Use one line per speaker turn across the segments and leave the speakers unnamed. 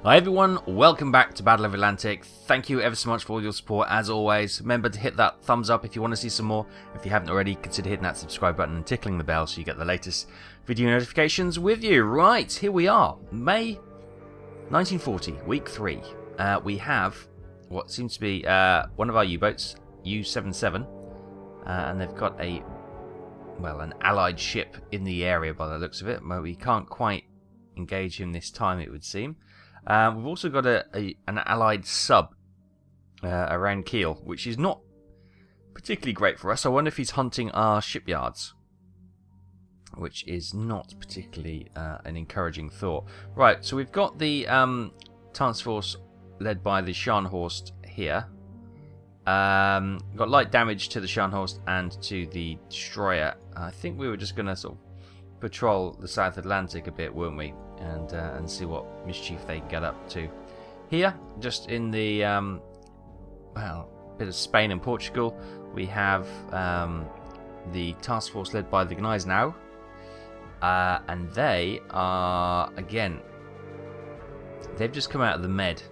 Hi everyone, welcome back to Battle of Atlantic. Thank you ever so much for all your support as always. Remember to hit that thumbs up if you want to see some more. If you haven't already, consider hitting that subscribe button and tickling the bell so you get the latest video notifications with you. Right, here we are, May 1940, week 3. We have what seems to be one of our U-boats, U-77, and they've got an allied ship in the area by the looks of it. But we can't quite engage him this time, it would seem. We've also got an allied sub around Kiel, which is not particularly great for us. I wonder if he's hunting our shipyards, which is not particularly an encouraging thought. Right, so we've got the task force led by the Scharnhorst here. Got light damage to the Scharnhorst and to the destroyer. I think we were just going to sort of patrol the South Atlantic a bit, weren't we? And see what mischief they get up to. Here, just in the bit of Spain and Portugal, we have the task force led by the Gneisenau, and they are again. They've just come out of the Med,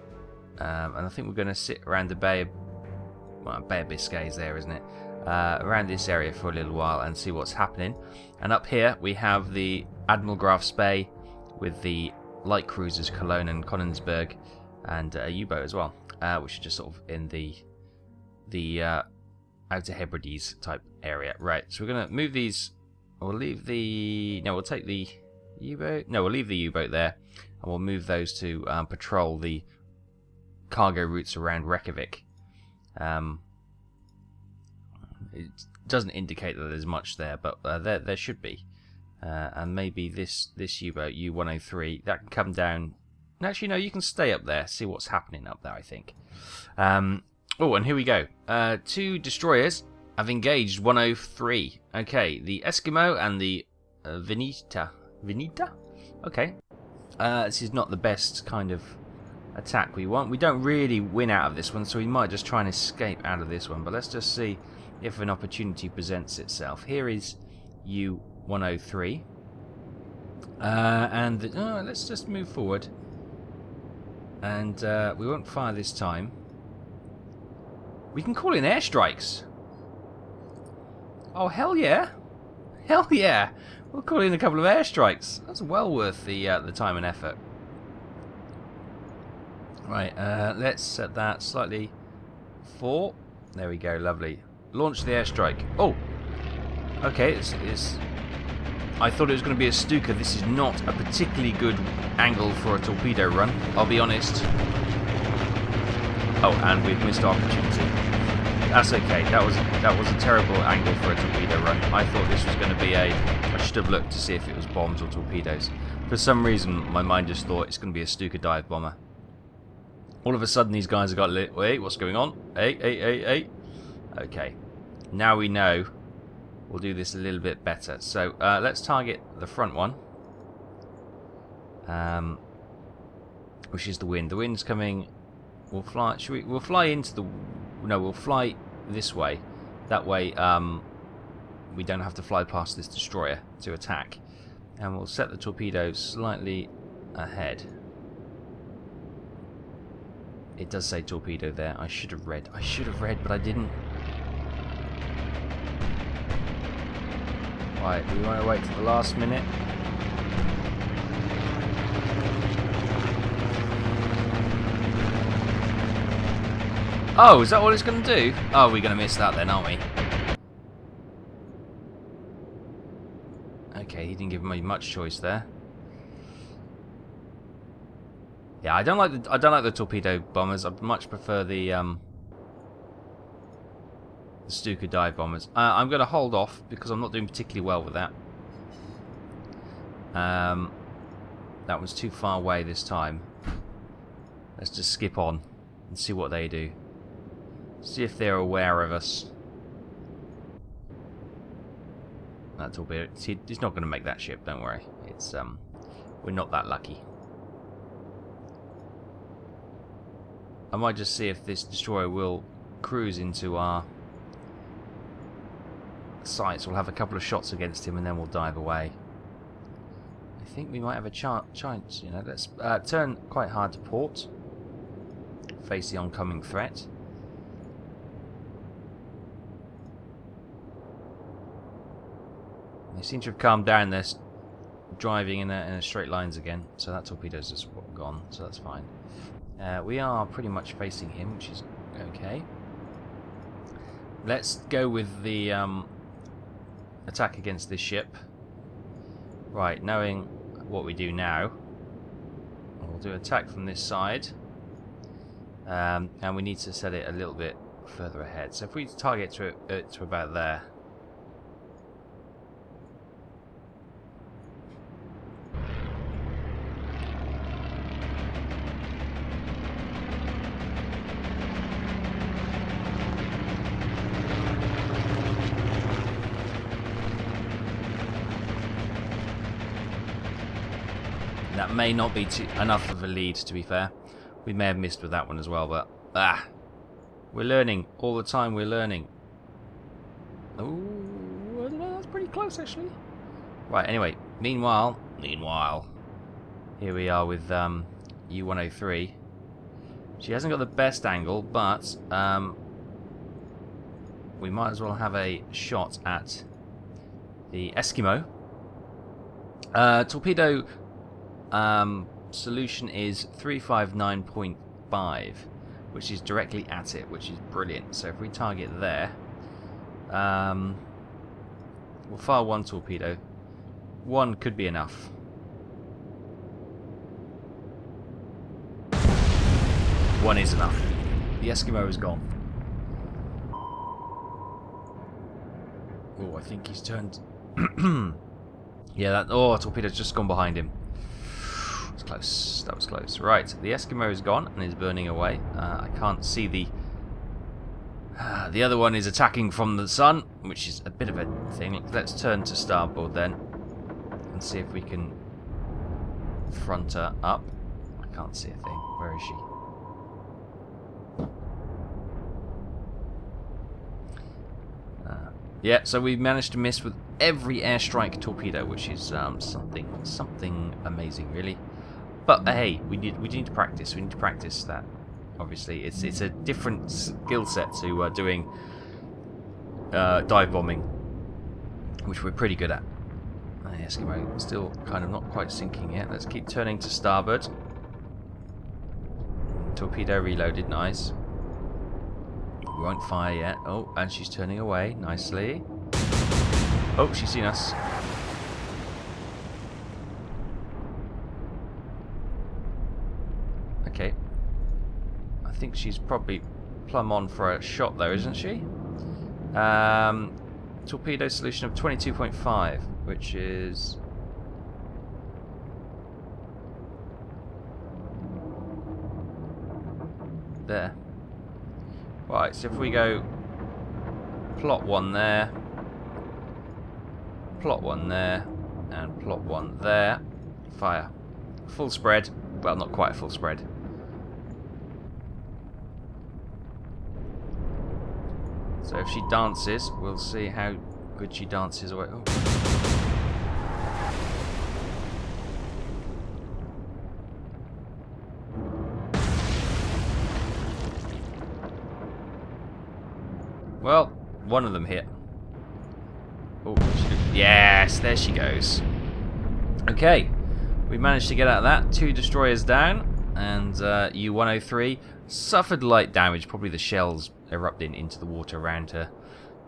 and I think we're going to sit around the Bay of Biscay is there, isn't it? Around this area for a little while and see what's happening. And up here we have the Admiral Graf Spee with the light cruisers Cologne and Konigsberg, and a U-boat as well, which is just sort of in the Outer Hebrides type area. Right, so we're going to move these. We'll leave the... No, we'll take the U-boat. No, we'll leave the U-boat there, and we'll move those to patrol the cargo routes around Reykjavik. It doesn't indicate that there's much there, but there should be. And maybe this U-boat, U-103, that can come down. Actually, no, you can stay up there, see what's happening up there, I think. Oh, and here we go. 2 destroyers have engaged 103. Okay, the Eskimo and the Vinita. Vinita? Okay. This is not the best kind of attack we want. We don't really win out of this one, so we might just try and escape out of this one. But let's just see if an opportunity presents itself. Here is U-103. Let's just move forward. And we won't fire this time. We can call in airstrikes. Oh, hell yeah. Hell yeah. We'll call in a couple of airstrikes. That's well worth the time and effort. Right, let's set that slightly 4. There we go, lovely. Launch the airstrike. Oh, okay, I thought it was going to be a Stuka. This is not a particularly good angle for a torpedo run, I'll be honest. Oh, and we've missed our opportunity. That's okay, that was a terrible angle for a torpedo run. I thought this was going to be I should have looked to see if it was bombs or torpedoes. For some reason, my mind just thought it's going to be a Stuka dive bomber. All of a sudden, these guys have got lit. Wait, what's going on? Hey. Okay, now we know. We'll do this a little bit better. So let's target the front one, which is the wind. The wind's coming. We'll fly. We'll fly into the. No, we'll fly this way. That way, we don't have to fly past this destroyer to attack. And we'll set the torpedo slightly ahead. It does say torpedo there. I should have read, but I didn't. Right, we want to wait for the last minute. Oh, is that what it's going to do? Oh, we're going to miss that then, aren't we? Okay, he didn't give me much choice there. Yeah, I don't like the torpedo bombers. I much prefer the Stuka dive bombers. I'm going to hold off because I'm not doing particularly well with that. That was too far away this time. Let's just skip on and see what they do. See if they're aware of us. That torpedo. He's not going to make that ship. Don't worry. It's we're not that lucky. I might just see if this destroyer will cruise into our sights. We'll have a couple of shots against him and then we'll dive away. I think we might have a chance, you know. Let's turn quite hard to port. Face the oncoming threat. They seem to have calmed down. They're driving in a straight lines again. So that torpedo's just gone, so that's fine. We are pretty much facing him, which is okay. Let's go with the attack against this ship. Right, knowing what we do now, we'll do attack from this side. And we need to set it a little bit further ahead. So if we target to about there. That may not be enough of a lead, to be fair. We may have missed with that one as well, but we're learning all the time. We're learning. Oh, I don't know. That's pretty close, actually. Right. Anyway, meanwhile, here we are with U-103. She hasn't got the best angle, but we might as well have a shot at the Eskimo. Torpedo solution is 359.5, which is directly at it, which is brilliant. So if we target there, we'll fire one torpedo. One could be enough. One is enough. The Eskimo is gone. Oh, I think he's turned. Yeah, that. Oh, torpedo's just gone behind him. It's close. That was close. Right, the Eskimo is gone and is burning away. I can't see the. The other one is attacking from the sun, which is a bit of a thing. Let's turn to starboard then and see if we can front her up. I can't see a thing. Where is she? Yeah, so we managed to miss with every airstrike torpedo, which is something amazing, really. But hey, we need to practice. We need to practice that. Obviously, it's a different skill set to doing dive bombing, which we're pretty good at. The Eskimo still kind of not quite sinking yet. Let's keep turning to starboard. Torpedo reloaded, nice. We won't fire yet. Oh, and she's turning away nicely. Oh, she's seen us. Okay. I think she's probably plumb on for a shot though, isn't she? Torpedo solution of 22.5, which is... there. Right, so if we go plot one there, plot one there, and plot one there, fire. Full spread. Well, not quite full spread. So if she dances, we'll see how good she dances away. Oh. Well, one of them hit. Oh, yes, there she goes. Okay, we managed to get out of that. 2 destroyers down, and U-103 suffered light damage. Probably the shells erupting into the water around her.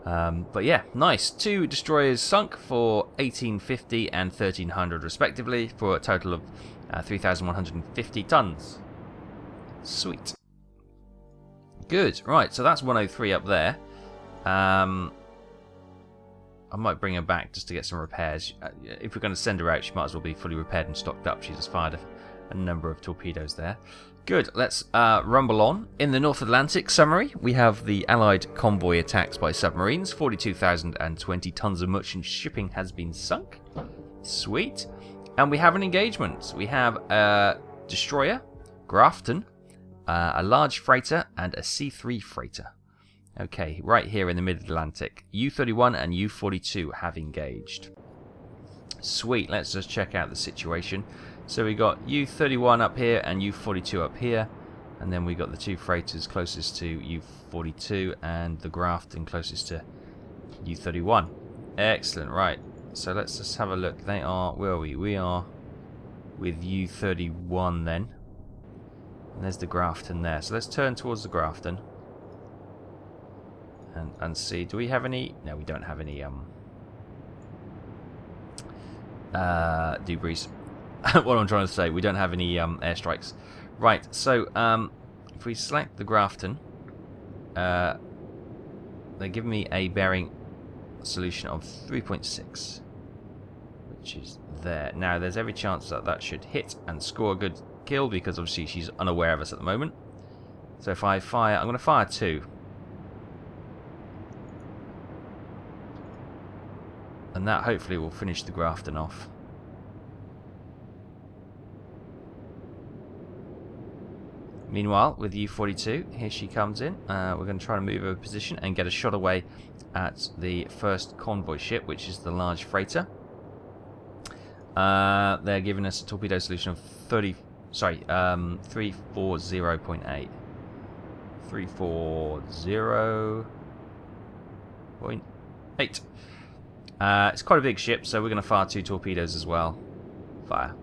But yeah, nice. 2 destroyers sunk for 1850 and 1300 respectively, for a total of 3,150 tons. Sweet. Good. Right, so that's 103 up there. I might bring her back just to get some repairs. If we're going to send her out, she might as well be fully repaired and stocked up. She just fired a number of torpedoes there. Good, let's rumble on. In the North Atlantic summary, we have the Allied convoy attacks by submarines. 42,020 tons of merchant shipping has been sunk. Sweet. And we have an engagement. We have a destroyer, Grafton, a large freighter, and a C3 freighter. Okay, right here in the Mid-Atlantic. U-31 and U-42 have engaged. Sweet, let's just check out the situation. So we got U-31 up here and U-42 up here. And then we got the two freighters closest to U-42 and the Grafton closest to U-31. Excellent, right. So let's just have a look. They are, where are we? We are with U-31 then. And there's the Grafton there. So let's turn towards the Grafton. And see, do we have any? No, we don't have any debris. What I'm trying to say, we don't have any airstrikes. Right, so if we select the Grafton, they give me a bearing solution of 3.6, which is there. Now, there's every chance that that should hit and score a good kill, because obviously she's unaware of us at the moment. So if I fire, I'm going to fire 2. And that hopefully will finish the Grafton off. Meanwhile, with U-42, here she comes in. We're going to try to move her position and get a shot away at the first convoy ship, which is the large freighter. They're giving us a torpedo solution of 340.8. 340.8. It's quite a big ship, so we're going to fire 2 torpedoes as well. Fire.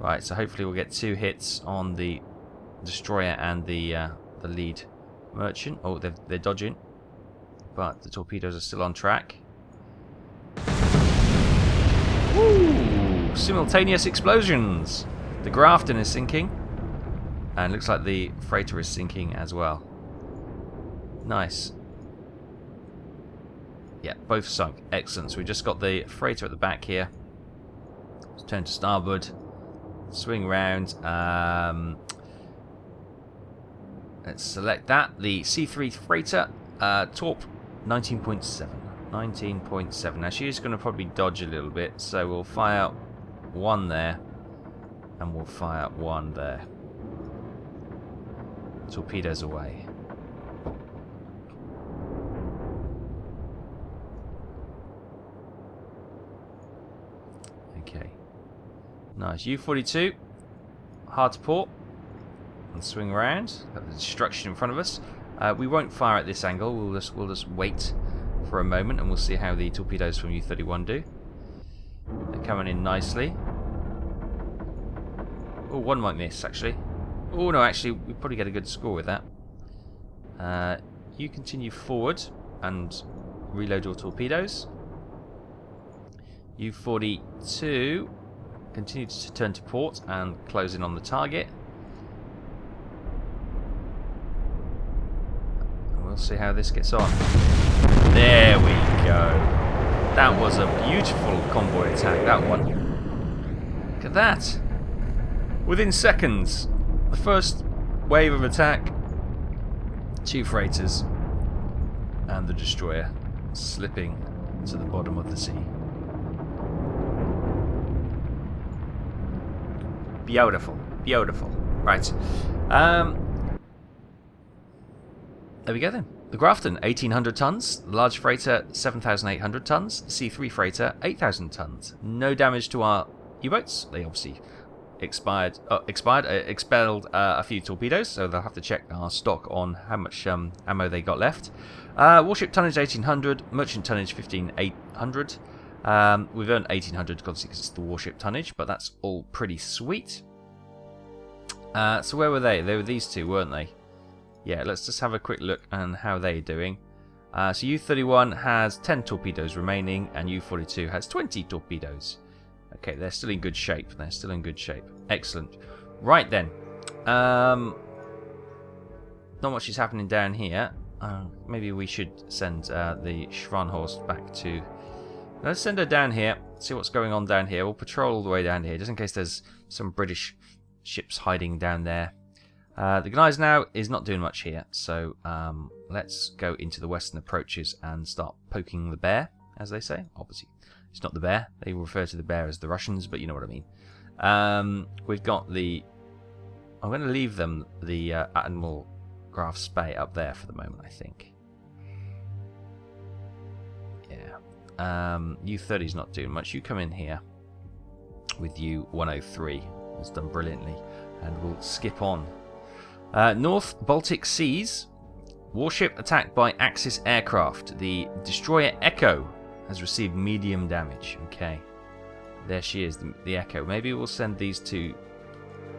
Right, so hopefully we'll get 2 hits on the destroyer and the lead merchant. Oh, they're dodging, but the torpedoes are still on track. Woo! Simultaneous explosions. The Grafton is sinking, and looks like the freighter is sinking as well. Nice. Yeah, both sunk. Excellent. So we just got the freighter at the back here. Let's turn to starboard. Swing round. Let's select that. The C3 freighter. Torp 19.7. 19.7. Now she is going to probably dodge a little bit. So we'll fire 1 there. And we'll fire 1 there. Torpedoes away. Okay. Nice. U-42. Hard to port. And swing around. Got the destruction in front of us. We won't fire at this angle. We'll just wait for a moment and we'll see how the torpedoes from U-31 do. They're coming in nicely. Oh, 1 might miss actually. Oh no, actually we probably get a good score with that. You continue forward and reload your torpedoes. U-42 continue to turn to port and close in on the target. And we'll see how this gets on. There we go. That was a beautiful convoy attack, that one. Look at that. Within seconds, the first wave of attack, 2 freighters and the destroyer slipping to the bottom of the sea. Beautiful, beautiful. Right. There we go then. The Grafton, 1,800 tons. The large freighter, 7,800 tons. The C3 freighter, 8,000 tons. No damage to our U-boats. They obviously expelled a few torpedoes, so they'll have to check our stock on how much ammo they got left. Warship tonnage 1,800. Merchant tonnage 15,800. We've earned 1,800 obviously because it's the warship tonnage, but that's all pretty sweet. So where were they? They were these two, weren't they? Yeah, let's just have a quick look on how they're doing. So U-31 has 10 torpedoes remaining, and U-42 has 20 torpedoes. Okay, they're still in good shape. They're still in good shape. Excellent. Right then. Not much is happening down here. Maybe we should send the Schwanhorst back to... Let's send her down here, see what's going on down here. We'll patrol all the way down here, just in case there's some British ships hiding down there. The guys now is not doing much here, so let's go into the western approaches and start poking the bear, as they say. Obviously, it's not the bear. They refer to the bear as the Russians, but you know what I mean. We've got the... I'm going to leave them the Admiral Graf Spee up there for the moment, I think. Yeah. U-30's not doing much. You come in here with U-103. It's done brilliantly. And we'll skip on. North Baltic Seas. Warship attacked by Axis aircraft. The destroyer Echo has received medium damage. Okay. There she is, the Echo. Maybe we'll send these two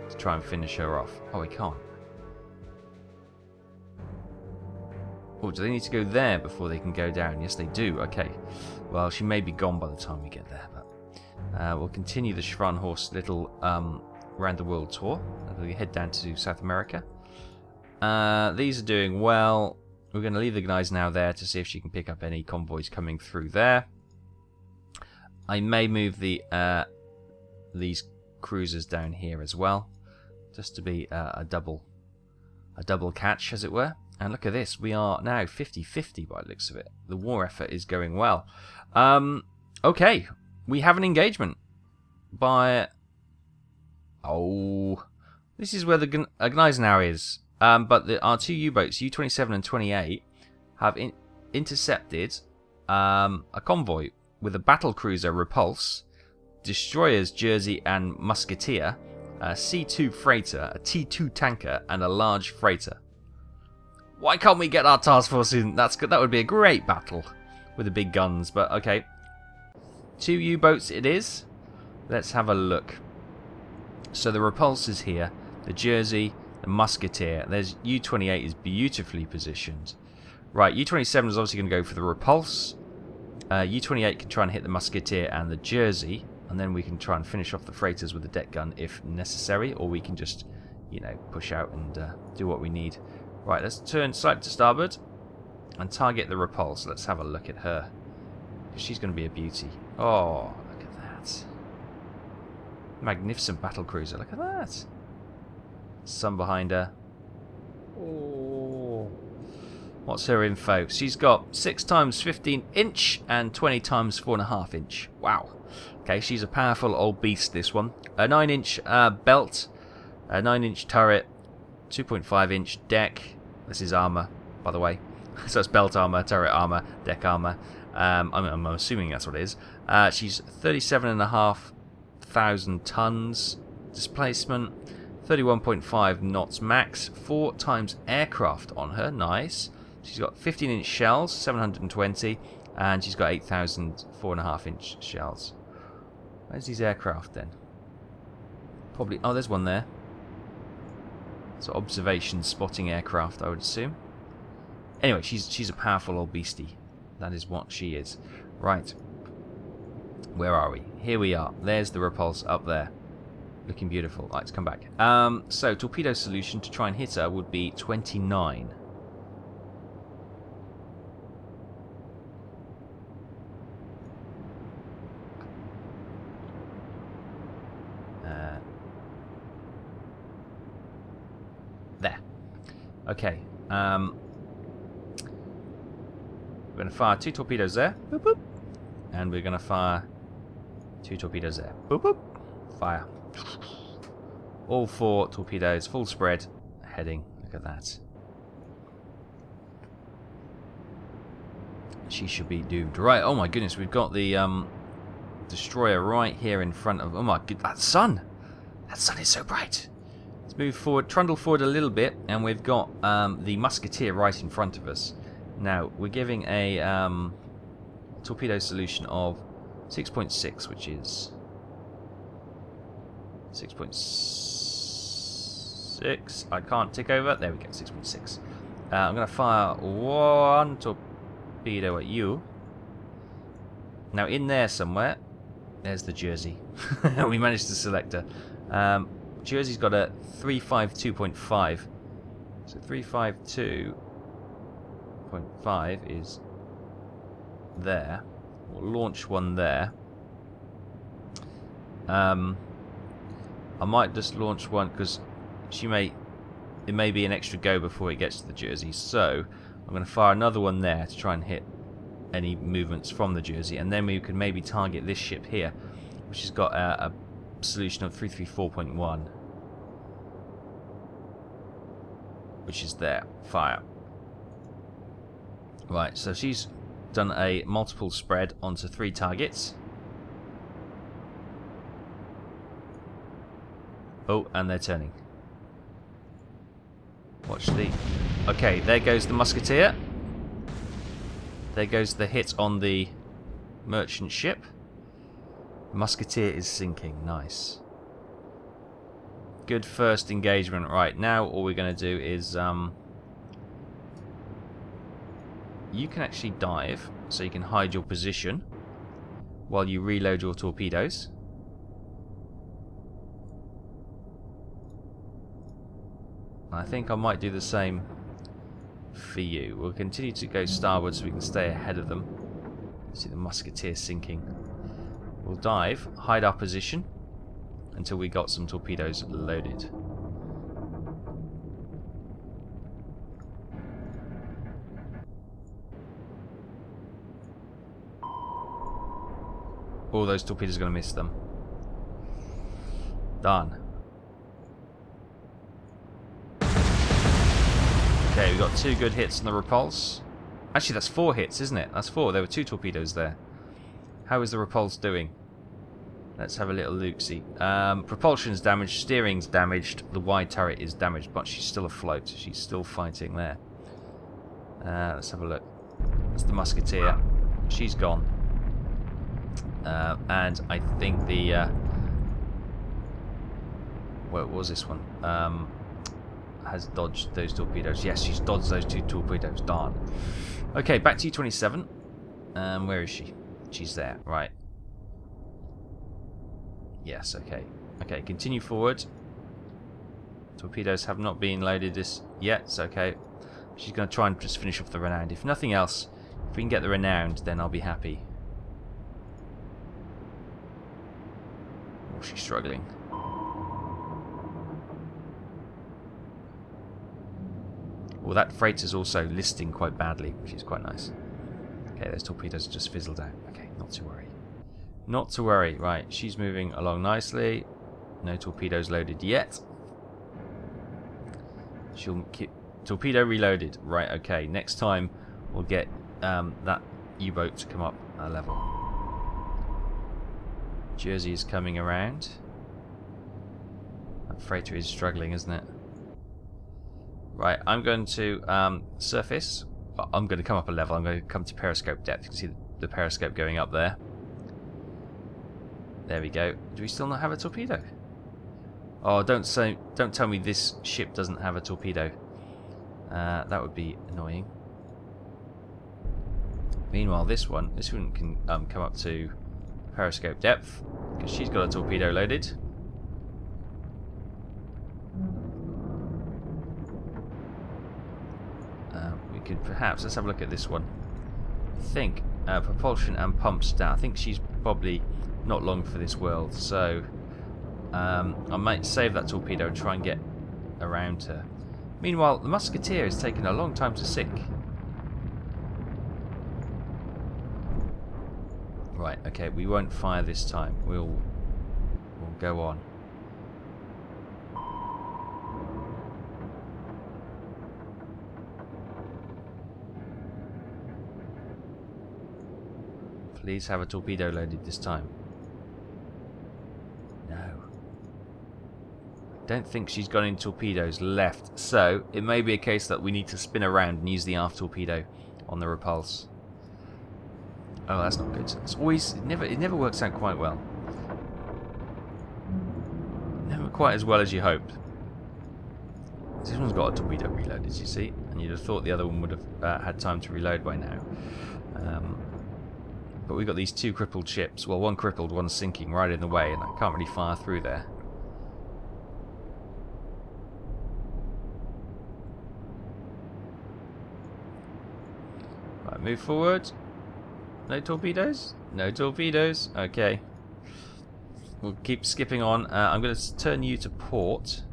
to try and finish her off. Oh, we can't. Oh, do they need to go there before they can go down? Yes, they do. Okay. Well, she may be gone by the time we get there. But we'll continue the Schwanhorst little round the world tour. We head down to South America. These are doing well. We're going to leave the guys now there to see if she can pick up any convoys coming through there. I may move these cruisers down here as well, just to be a double catch, as it were. And look at this, we are now 50-50 by the looks of it. The war effort is going well. Okay, we have an engagement by... Oh, this is where the Gneisenau is. But our two U-boats, U-27 and 28, have intercepted a convoy with a battlecruiser Repulse, destroyers Jersey and Musketeer, a C2 freighter, a T2 tanker, and a large freighter. Why can't we get our task force in? That's good. That would be a great battle with the big guns. But okay, 2 U-boats it is. Let's have a look. So the Repulse is here, the Jersey, the Musketeer. There's U-28 is beautifully positioned. Right, U-27 is obviously going to go for the Repulse. U-28 can try and hit the Musketeer and the Jersey, and then we can try and finish off the freighters with the deck gun if necessary, or we can just, you know, push out and do what we need. Right, let's turn slightly to starboard and target the Repulse. Let's have a look at her. She's going to be a beauty. Oh, look at that. Magnificent battlecruiser. Look at that. Sun behind her. Oh. What's her info? She's got 6 times 15 inch and 20 times 4.5 inch. Wow. Okay, she's a powerful old beast, this one. A 9-inch belt, a 9-inch turret, 2.5 inch deck. This is armor, by the way. So it's belt armor, turret armor, deck armor. I'm assuming that's what it is. She's 37,500 tons displacement, 31.5 knots max, 4 times aircraft on her. Nice. She's got 15-inch shells, 720, and she's got 8,000 4.5-inch shells. Where's these aircraft then? Probably. Oh, there's one there. So observation spotting aircraft, I would assume. Anyway, she's a powerful old beastie. That is what she is. Right. Where are we? Here we are. There's the Repulse up there. Looking beautiful. Right, let's come back. So torpedo solution to try and hit her would be 29. There. Okay. We're going to fire 2 torpedoes there. Boop, boop. And we're going to fire 2 torpedoes there. Boop, boop. Fire. All 4 torpedoes, full spread, heading. Look at that. She should be doomed. Right, oh my goodness, we've got the destroyer right here in front of... Oh my god, that sun! That sun is so bright! Let's move forward, trundle forward a little bit, and we've got the Musketeer right in front of us. Now, we're giving a torpedo solution of 6.6, which is 6.6. I can't tick over. There we go, 6.6. I'm going to fire 1 torpedo at you. Now, in there somewhere, there's the Jersey. We managed to select her. Jersey's got a 352.5. So 352.5 is there. We'll launch one there. I might just launch one because it may be an extra go before it gets to the Jersey. So I'm going to fire another one there to try and hit any movements from the Jersey, and then we can maybe target this ship here, which has got a solution of 334.1, which is there. Fire. Right, so she's done a multiple spread onto 3 targets. Oh, and they're turning. Watch the... Okay, there goes the musketeer. There goes the hit on the merchant ship. Musketeer is sinking. Nice. Good first engagement. Right, now all we're going to do is... you can actually dive, so you can hide your position while you reload your torpedoes. I think I might do the same for you. We'll continue to go starboard so we can stay ahead of them. See the musketeer sinking. We'll dive, hide our position until we got some torpedoes loaded. All those torpedoes are going to miss them. Done. Okay, we got 2 good hits on the Repulse. Actually, that's 4 hits, isn't it? That's 4. There were 2 torpedoes there. How is the Repulse doing? Let's have a little look-see. Propulsion's damaged, steering's damaged, the wide turret is damaged, but she's still afloat. She's still fighting there. Let's have a look. That's the Musketeer. She's gone. And I think the... what was this one? Has dodged those torpedoes. Yes, she's dodged those 2 torpedoes. Darn. Okay, back to U-27. Where is she? She's there. Right. Yes, okay. Okay, continue forward. Torpedoes have not been loaded this yet. It's okay. She's going to try and just finish off the Renowned. If nothing else, if we can get the Renowned, then I'll be happy. Oh, she's struggling. Well, that freighter's also listing quite badly, which is quite nice. Okay, those torpedoes just fizzled out. Okay, not to worry. Not to worry. Right, she's moving along nicely. No torpedoes loaded yet. She'll keep... Torpedo reloaded. Right, okay. Next time, we'll get that U-boat to come up a level. Jersey is coming around. That freighter is struggling, isn't it? Right, I'm going to surface. Well, I'm going to come up a level. I'm going to come to periscope depth. You can see the periscope going up there. There we go. Do we still not have a torpedo? Oh, don't tell me this ship doesn't have a torpedo. That would be annoying. Meanwhile, this one can come up to periscope depth because she's got a torpedo loaded. We could perhaps, let's have a look at this one. I think propulsion and pumps down. I think she's probably not long for this world, so I might save that torpedo and try and get around her. Meanwhile, the Musketeer is taking a long time to sink. Right, okay, we won't fire this time. We'll go on. Please have a torpedo loaded this time. No. Don't think she's got any torpedoes left, so it may be a case that we need to spin around and use the aft torpedo on the Repulse. Oh, that's not good. It's always it never works out quite well. Never quite as well as you hoped. This one's got a torpedo reload, as you see, and you'd have thought the other one would have had time to reload by now. But we've got these 2 crippled ships. Well, one crippled, one sinking right in the way, and I can't really fire through there. Right, move forward. No torpedoes? No torpedoes. Okay. We'll keep skipping on. I'm going to turn you to port.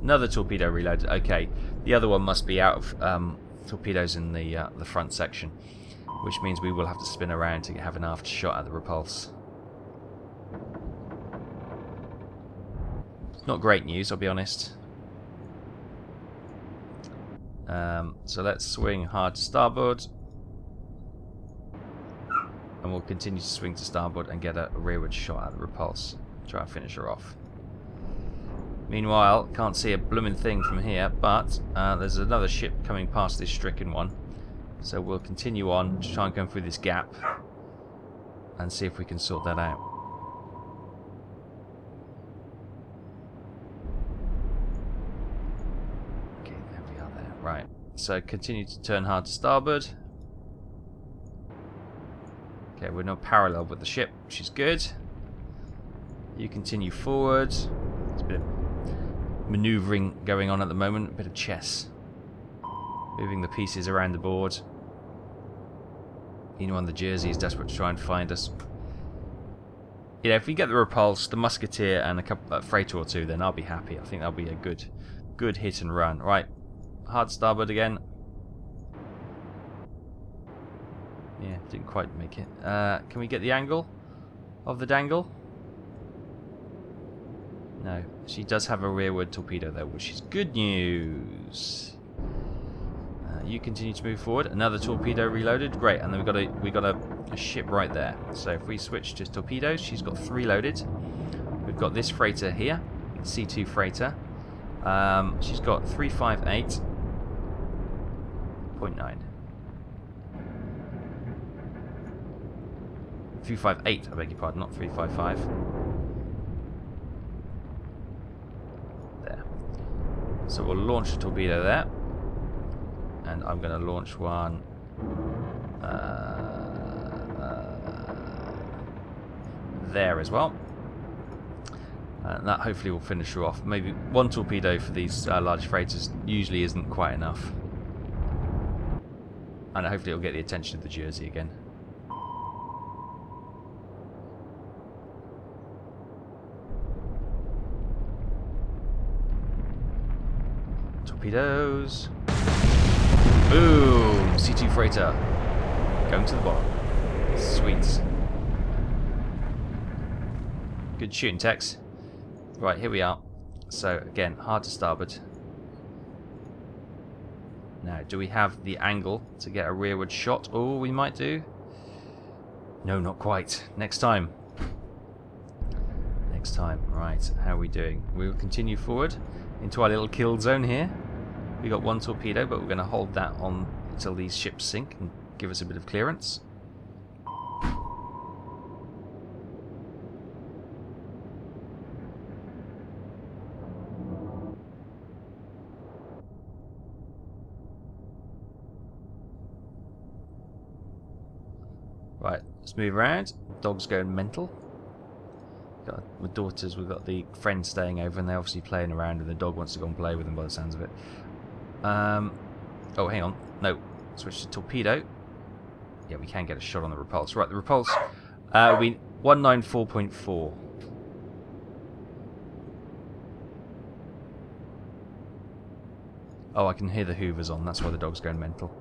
Another torpedo reloaded. Okay. The other one must be out of torpedoes in the front section, which means we will have to spin around to have an aft shot at the Repulse. Not great news, I'll be honest. So let's swing hard to starboard. And we'll continue to swing to starboard and get a rearward shot at the Repulse. Try and finish her off. Meanwhile, can't see a blooming thing from here, but there's another ship coming past this stricken one. So we'll continue on to try and go through this gap and see if we can sort that out. Okay, there we are there. Right, so continue to turn hard to starboard. Okay, we're not parallel with the ship, which is good. You continue forward. There's a bit of manoeuvring going on at the moment, a bit of chess. Moving the pieces around the board. Anyone on the Jersey is desperate to try and find us. You know, if we get the Repulse, the Musketeer, and a freighter or two, then I'll be happy. I think that'll be a good hit and run. Right, hard starboard again. Yeah, didn't quite make it. Can we get the angle of the dangle? No, she does have a rearward torpedo though, which is good news. You continue to move forward. Another torpedo reloaded. Great, and then we got a ship right there. So if we switch to torpedoes, she's got 3 loaded. We've got this freighter here, C2 freighter. She's got 358.9. 358, I beg your pardon, not 355. There. So we'll launch a torpedo there. And I'm going to launch one there as well. And that hopefully will finish her off. Maybe one torpedo for these large freighters usually isn't quite enough. And hopefully it'll get the attention of the Jersey again. Torpedoes. Boom! C2 freighter. Going to the bottom. Sweet. Good shooting, Tex. Right, here we are. So, again, hard to starboard. Now, do we have the angle to get a rearward shot? Oh, we might do. No, not quite. Next time. Next time. Right, how are we doing? We will continue forward into our little kill zone here. We got one torpedo, but we're going to hold that on until these ships sink and give us a bit of clearance. Right, let's move around. Dog's going mental. Got my daughters, we've got the friends staying over, and they're obviously playing around, and the dog wants to go and play with them by the sounds of it. Oh, hang on. No. Switch to torpedo. Yeah, we can get a shot on the Repulse. Right, the Repulse will be 194.4. Oh, I can hear the hoovers on. That's why the dog's going mental.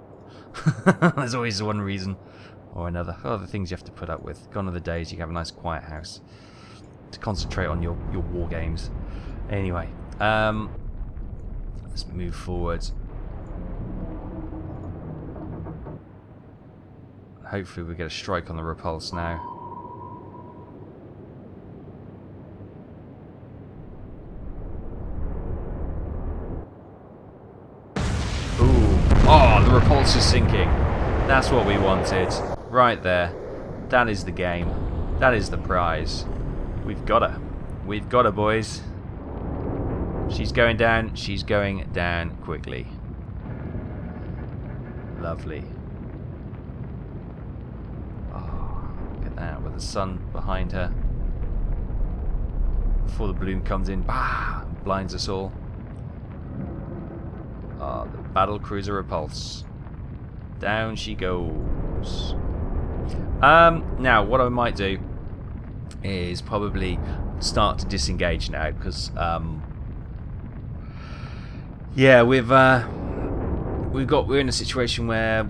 There's always one reason or another. Oh, the things you have to put up with. Gone are the days you have a nice quiet house to concentrate on your war games. Anyway, let's move forward. Hopefully we get a strike on the Repulse now. Ooh. Oh, the Repulse is sinking. That's what we wanted. Right there. That is the game. That is the prize. We've got her. We've got her, boys. She's going down. She's going down quickly. Lovely. Oh, look at that, with the sun behind her. Before the bloom comes in, bah, blinds us all. Ah, the battlecruiser Repulse. Down she goes. Now, what I might do is probably start to disengage now, because yeah, we're in a situation where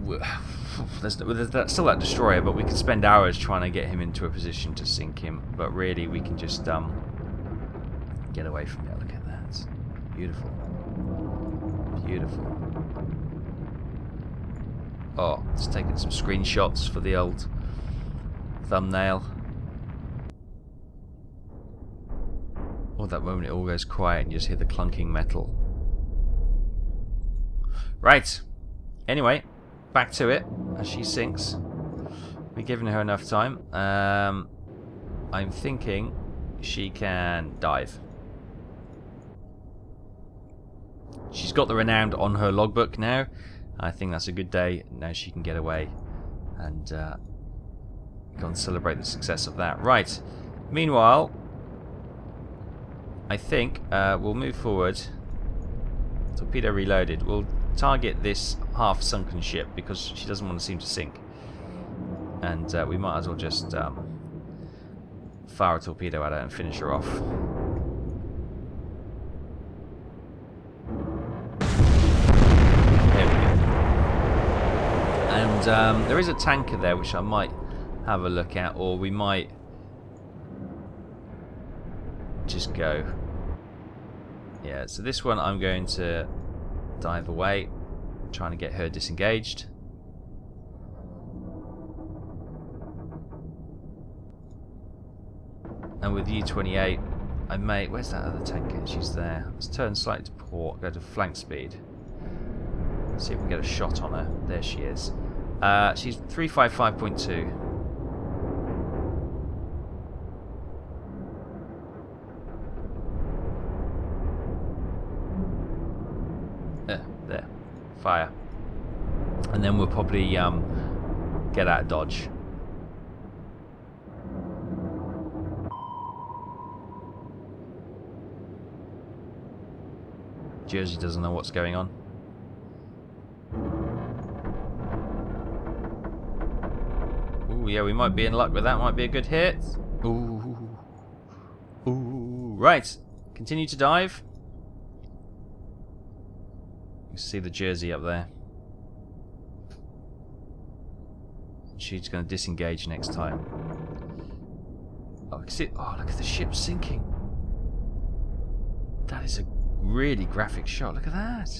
there's still that destroyer, but we can spend hours trying to get him into a position to sink him. But really, we can just get away from it. Look at that, beautiful, beautiful. Oh, just taking some screenshots for the old thumbnail. Or that moment it all goes quiet and you just hear the clunking metal. Right. Anyway, back to it as she sinks. We're giving her enough time. I'm thinking she can dive. She's got the renowned on her logbook now. I think that's a good day. Now she can get away and go and celebrate the success of that. Right. Meanwhile, I think we'll move forward. Torpedo reloaded. We'll target this half-sunken ship because she doesn't want to seem to sink. And we might as well just fire a torpedo at her and finish her off. There we go. And there is a tanker there which I might have a look at, or we might just go. Yeah, so this one I'm going to dive away, trying to get her disengaged. And with U-28, I may... Where's that other tanker? She's there. Let's turn slightly to port, go to flank speed. See if we can get a shot on her. There she is. She's 355.2. There. Fire. And then we'll probably get out of dodge. Jersey doesn't know what's going on. Ooh, yeah, we might be in luck with that. Might be a good hit. Ooh. Ooh. Right. Continue to dive. You see the Jersey up there. She's going to disengage next time. Oh, look at the ship sinking. That is a really graphic shot. Look at that.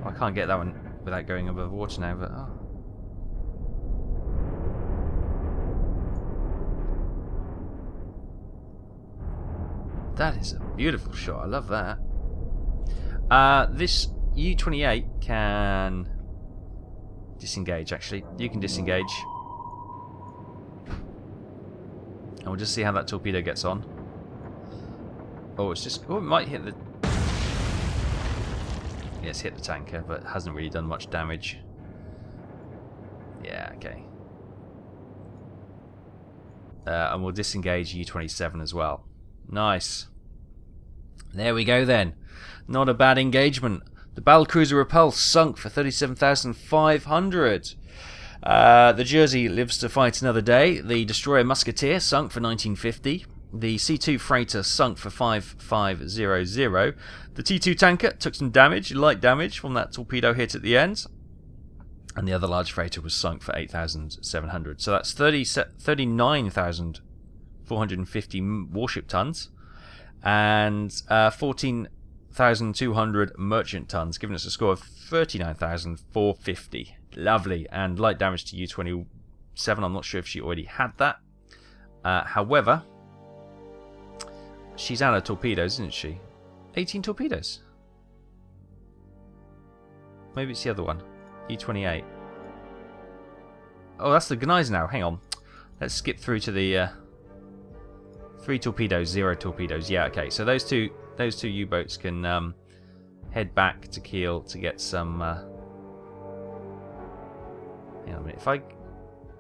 Oh, I can't get that one without going above water now, but oh. That is a beautiful shot. I love that. This U-28 can disengage, actually. You can disengage. And we'll just see how that torpedo gets on. Oh, it's just... Oh, it might hit the... Yes, hit the tanker, but hasn't really done much damage. Yeah, okay. And we'll disengage U-27 as well. Nice. There we go then. Not a bad engagement. The battlecruiser Repulse sunk for 37,500. The Jersey lives to fight another day. The destroyer Musketeer sunk for 1950. The C2 freighter sunk for 5500. The T2 tanker took some damage, light damage, from that torpedo hit at the end. And the other large freighter was sunk for 8,700. So that's 39,450 warship tons and 14,200 merchant tons, giving us a score of 39,450. Lovely. And light damage to U-27. I'm not sure if she already had that. However, she's out of torpedoes, isn't she? 18 torpedoes. Maybe it's the other one. U-28. Oh, that's the Gneisenau. Hang on. Let's skip through to the 3 torpedoes, 0 torpedoes. Yeah, okay. So those two U-boats can head back to Kiel to get some. Hang on a minute. If I,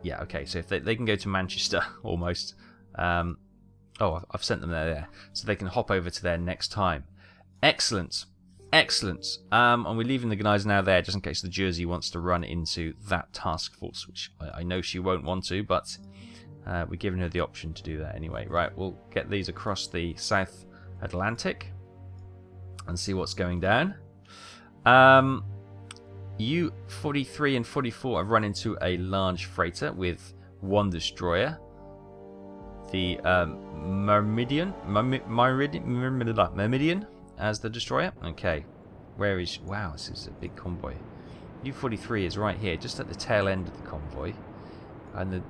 yeah, okay. So if they can go to Manchester almost. Oh, I've sent them there, so they can hop over to there next time. Excellent. Excellent. And we're leaving the Gneisenau there just in case the Jersey wants to run into that task force, which I know she won't want to, but we're giving her the option to do that anyway. Right, we'll get these across the South Atlantic and see what's going down. U-43 and 44 have run into a large freighter with 1 destroyer. The Myrmidon as the destroyer. Okay, where is... Wow, this is a big convoy. U-43 is right here, just at the tail end of the convoy. And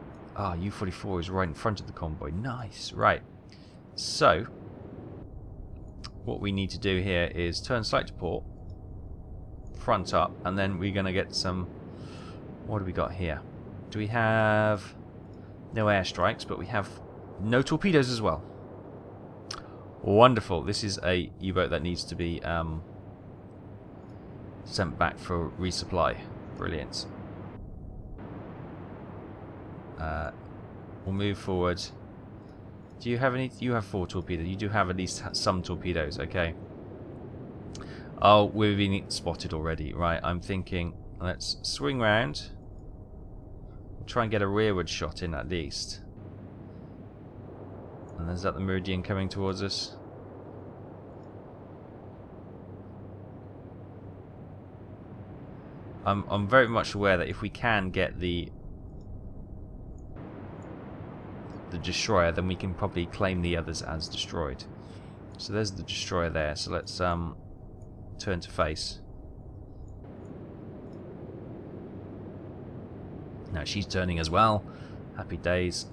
Ah, U-44 is right in front of the convoy. Nice. Right. So, what we need to do here is turn slightly to port, front up, and then we're going to get some... What do we got here? Do we have... No airstrikes, but we have no torpedoes as well. Wonderful. This is a U-boat that needs to be sent back for resupply. Brilliant. We'll move forward. Do you have any? You have 4 torpedoes. You do have at least some torpedoes. Okay. Oh, we've been spotted already. Right, I'm thinking, let's swing round. We'll try and get a rearward shot in at least. And is that the Meridian coming towards us? I'm very much aware that if we can get the destroyer, then we can probably claim the others as destroyed. So there's the destroyer there. So let's turn to face. Now she's turning as well. Happy days.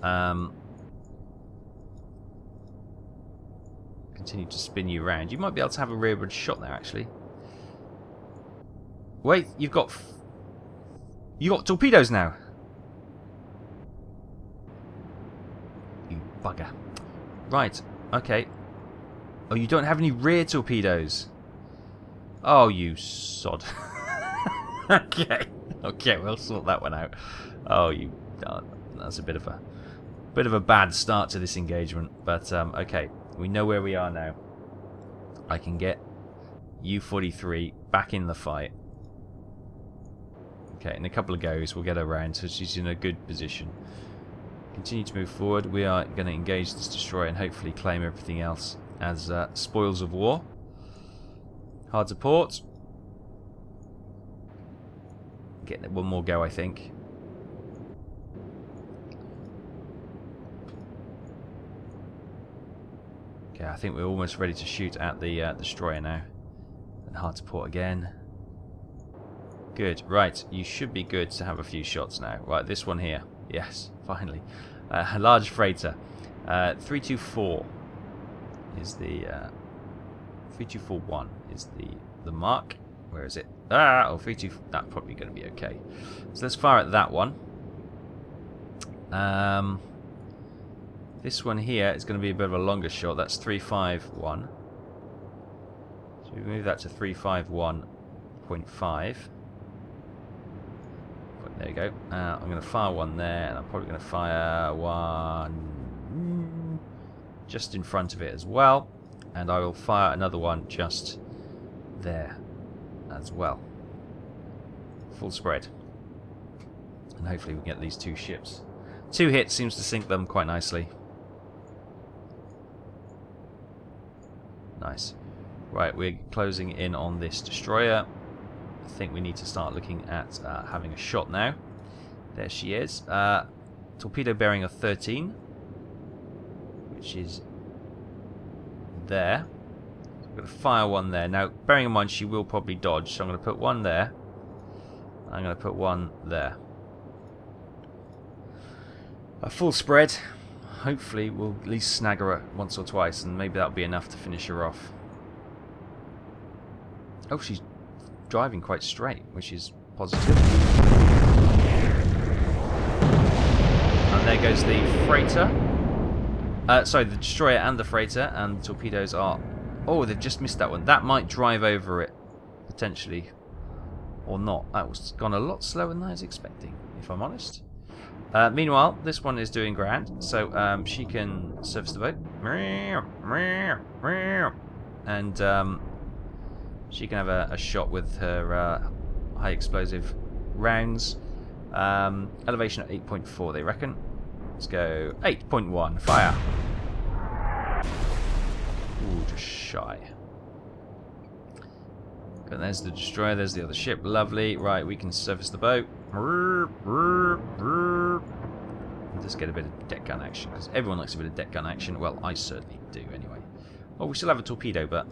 Continue to spin you around. You might be able to have a rearward shot there, actually. Wait, you got torpedoes now. You bugger. Right. Okay. Oh, you don't have any rear torpedoes. Oh, you sod. Okay. Okay, we'll sort that one out. Oh, you. That's a bit of a bad start to this engagement. But okay, we know where we are now. I can get U-43 back in the fight. Okay, in a couple of goes, we'll get her around, so she's in a good position. Continue to move forward. We are going to engage this destroyer and hopefully claim everything else as spoils of war. Hard to port. Getting it one more go, I think. Okay, I think we're almost ready to shoot at the destroyer now. And hard to port again. Good. Right, you should be good to have a few shots now. Right, this one here. Yes, finally. A large freighter. 324 is the 3241 is the mark. Where is it? Ah, oh, 32. That's probably going to be okay. So let's fire at that one. This one here is going to be a bit of a longer shot. That's 351. So we move that to 351.5. There you go. I'm going to fire one there, and I'm probably going to fire one just in front of it as well. And I will fire another one just there as well. Full spread. And hopefully we can get these 2 ships. 2 hits seems to sink them quite nicely. Nice. Right, we're closing in on this destroyer. I think we need to start looking at having a shot now. There she is. Torpedo bearing of 13, which is there. So I'm going to fire one there. Now, bearing in mind she will probably dodge, so I'm going to put one there. I'm going to put one there. A full spread. Hopefully we'll at least snag her once or twice, and maybe that'll be enough to finish her off. Oh, she's driving quite straight, which is positive. And there goes the freighter. Sorry, the destroyer and the freighter, and the torpedoes are... Oh, they've just missed that one. That might drive over it, potentially. Or not. That was gone a lot slower than I was expecting, if I'm honest. Meanwhile, this one is doing grand, so she can service the boat. And she can have a shot with her high explosive rounds. Elevation at 8.4, they reckon. Let's go 8.1, fire. Ooh, just shy. And there's the destroyer, there's the other ship, lovely. Right, we can service the boat. Let's get a bit of deck gun action, because everyone likes a bit of deck gun action. Well, I certainly do, anyway. Oh, we still have a torpedo, but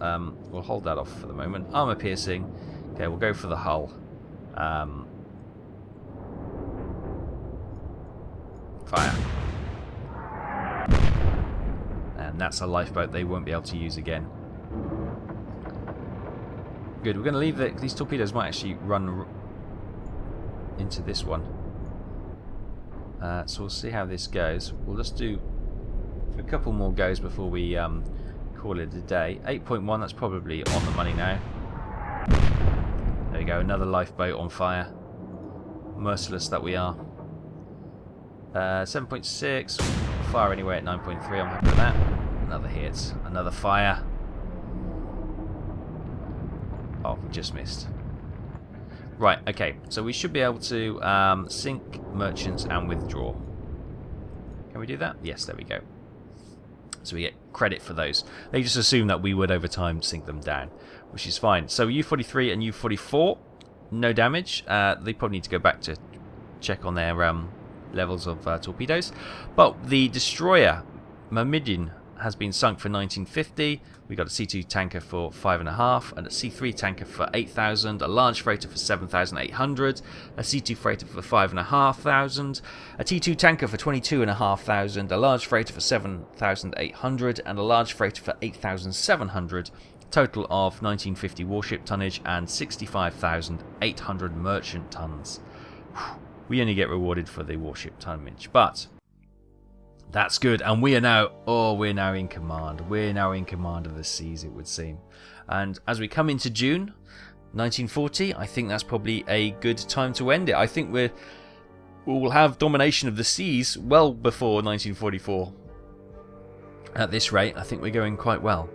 we'll hold that off for the moment. Armor piercing. Okay, we'll go for the hull. Fire. And that's a lifeboat they won't be able to use again. Good, we're going to leave these torpedoes might actually run into this one. So we'll see how this goes. We'll just do a couple more goes before we call it a day. 8.1, that's probably on the money now. There we go, another lifeboat on fire. Merciless that we are. 7.6, fire anyway at 9.3, I'm happy with that. Another hit, another fire. Oh, we just missed. Right, okay, so we should be able to sink merchants and withdraw. Can we do that? Yes, there we go. So we get credit for those. They just assume that we would over time sink them down, which is fine. So U-43 and U-44, no damage. They probably need to go back to check on their levels of torpedoes. But the destroyer, Myrmidon, has been sunk for 1950. We got a C2 tanker for 5.5, and a C3 tanker for 8,000, a large freighter for 7,800, a C2 freighter for 5,500, a T2 tanker for 22,500, a large freighter for 7,800, and a large freighter for 8,700. Total of 1950 warship tonnage and 65,800 merchant tons. We only get rewarded for the warship tonnage, but that's good, and we're now in command. We're now in command of the seas, it would seem. And as we come into June 1940, I think that's probably a good time to end it. I think we will have domination of the seas well before 1944. At this rate, I think we're going quite well.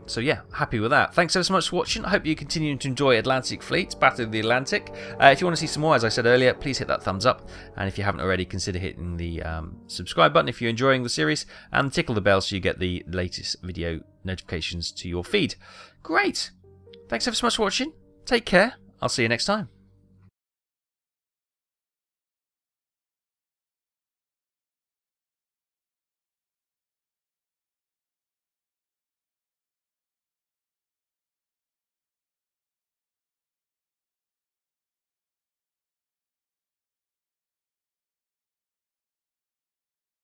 So yeah, happy with that. Thanks ever so much for watching. I hope you continue to enjoy Atlantic Fleet, Battle of the Atlantic. If you want to see some more, as I said earlier, please hit that thumbs up. And if you haven't already, consider hitting the subscribe button if you're enjoying the series. And tickle the bell so you get the latest video notifications to your feed. Great. Thanks ever so much for watching. Take care. I'll see you next time.